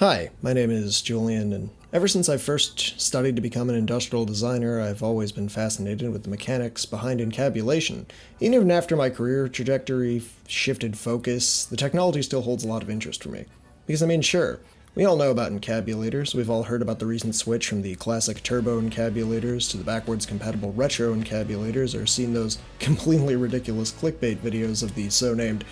Hi, my name is Julian, and ever since I first studied to become an industrial designer, I've always been fascinated with the mechanics behind encabulation. Even after my career trajectory shifted focus, the technology still holds a lot of interest for me. Because, sure, we all know about encabulators. We've all heard about the recent switch from the classic turboencabulators to the backwards compatible retro-encabulators, or seen those completely ridiculous clickbait videos of the so-named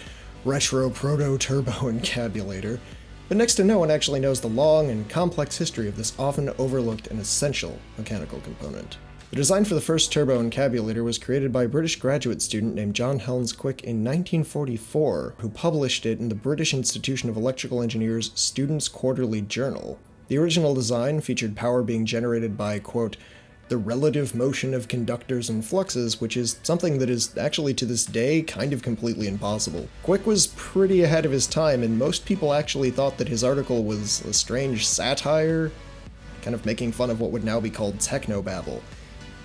retro proto-turbo-encabulator. But next to no one actually knows the long and complex history of this often overlooked and essential mechanical component. The design for the first turboencabulator was created by a British graduate student named John Helens Quick in 1944, who published it in the British Institution of Electrical Engineers' Students' Quarterly Journal. The original design featured power being generated by, quote, the relative motion of conductors and fluxes, which is something that is actually to this day kind of completely impossible. Quick was pretty ahead of his time, and most people actually thought that his article was a strange satire, kind of making fun of what would now be called technobabble.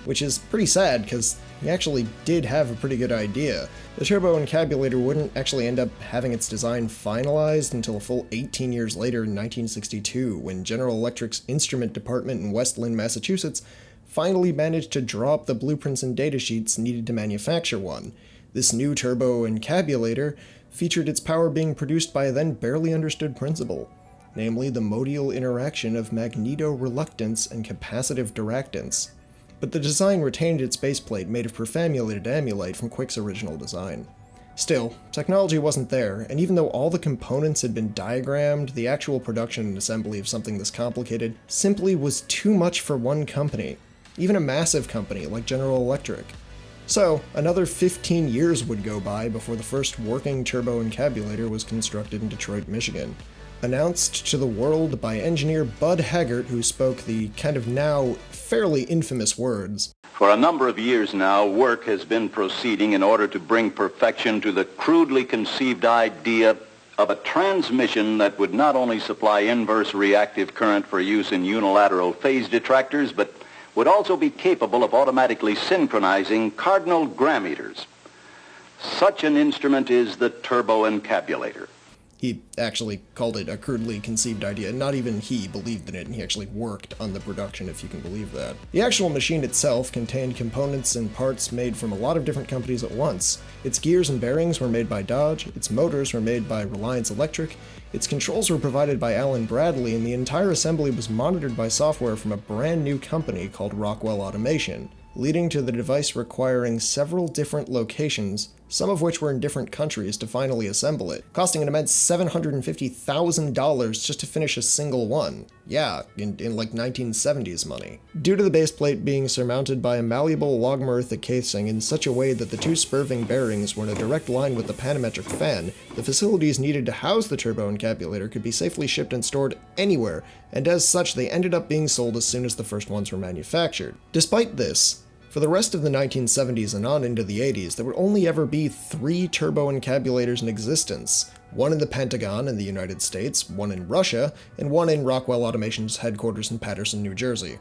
Which is pretty sad, because he actually did have a pretty good idea. The turboencabulator wouldn't actually end up having its design finalized until a full 18 years later in 1962, when General Electric's instrument department in West Lynn, Massachusetts, finally managed to draw up the blueprints and datasheets needed to manufacture one. This new turboencabulator featured its power being produced by a then barely understood principle, namely the modal interaction of magneto-reluctance and capacitive diractance. But the design retained its baseplate made of perfamulated amylite from Quick's original design. Still, technology wasn't there, and even though all the components had been diagrammed, the actual production and assembly of something this complicated simply was too much for one company. Even a massive company like General Electric. So, another 15 years would go by before the first working turboencabulator was constructed in Detroit, Michigan. Announced to the world by engineer Bud Haggart, who spoke the kind of now fairly infamous words. For a number of years now, work has been proceeding in order to bring perfection to the crudely conceived idea of a transmission that would not only supply inverse reactive current for use in unilateral phase detractors, but would also be capable of automatically synchronizing cardinal grammeters. Such an instrument is the turboencabulator. He actually called it a crudely conceived idea. Not even he believed in it, and he actually worked on the production, if you can believe that. The actual machine itself contained components and parts made from a lot of different companies at once. Its gears and bearings were made by Dodge, its motors were made by Reliance Electric, its controls were provided by Allen Bradley, and the entire assembly was monitored by software from a brand new company called Rockwell Automation, leading to the device requiring several different locations, some of which were in different countries, to finally assemble it, costing an immense $750,000 just to finish a single one. Yeah, in like 1970s money. Due to the baseplate being surmounted by a malleable logarithmic casing in such a way that the two spurving bearings were in a direct line with the panametric fan, the facilities needed to house the turboencabulator could be safely shipped and stored anywhere, and as such they ended up being sold as soon as the first ones were manufactured. Despite this, for the rest of the 1970s and on into the 80s, there would only ever be 3 turboencabulators in existence. One in the Pentagon in the United States, one in Russia, and one in Rockwell Automation's headquarters in Paterson, New Jersey.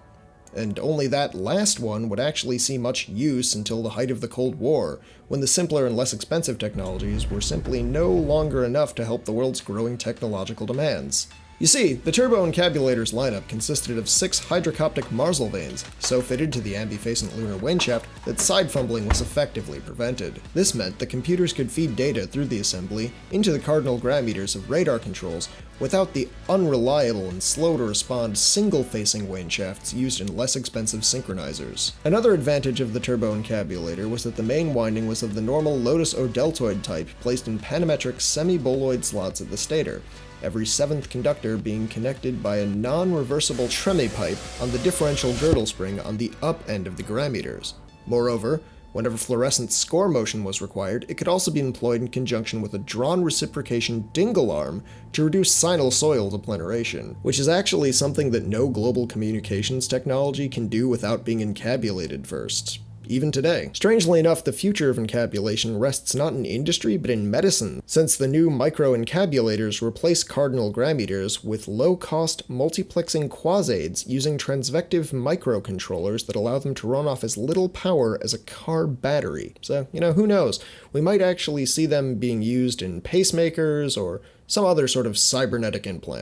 And only that last one would actually see much use until the height of the Cold War, when the simpler and less expensive technologies were simply no longer enough to help the world's growing technological demands. You see, the turboencabulator's lineup consisted of 6 hydrocoptic Marsal vanes, so fitted to the ambifacent lunar waneshaft that side fumbling was effectively prevented. This meant that computers could feed data through the assembly into the cardinal grammeters of radar controls without the unreliable and slow-to-respond single-facing waneshafts used in less expensive synchronizers. Another advantage of the turboencabulator was that the main winding was of the normal Lotus O deltoid type placed in panametric semi-boloid slots at the stator, every 7th conductor being connected by a non-reversible tremé pipe on the differential girdle spring on the up end of the grammeters. Moreover, whenever fluorescent score motion was required, it could also be employed in conjunction with a drawn reciprocation dingle arm to reduce sinusoidal depleneration, which is actually something that no global communications technology can do without being encabulated first. Even today. Strangely enough, the future of encabulation rests not in industry, but in medicine, since the new microencabulators replace cardinal grammeters with low-cost multiplexing quasaids using transvective microcontrollers that allow them to run off as little power as a car battery. So, who knows? We might actually see them being used in pacemakers or some other sort of cybernetic implant.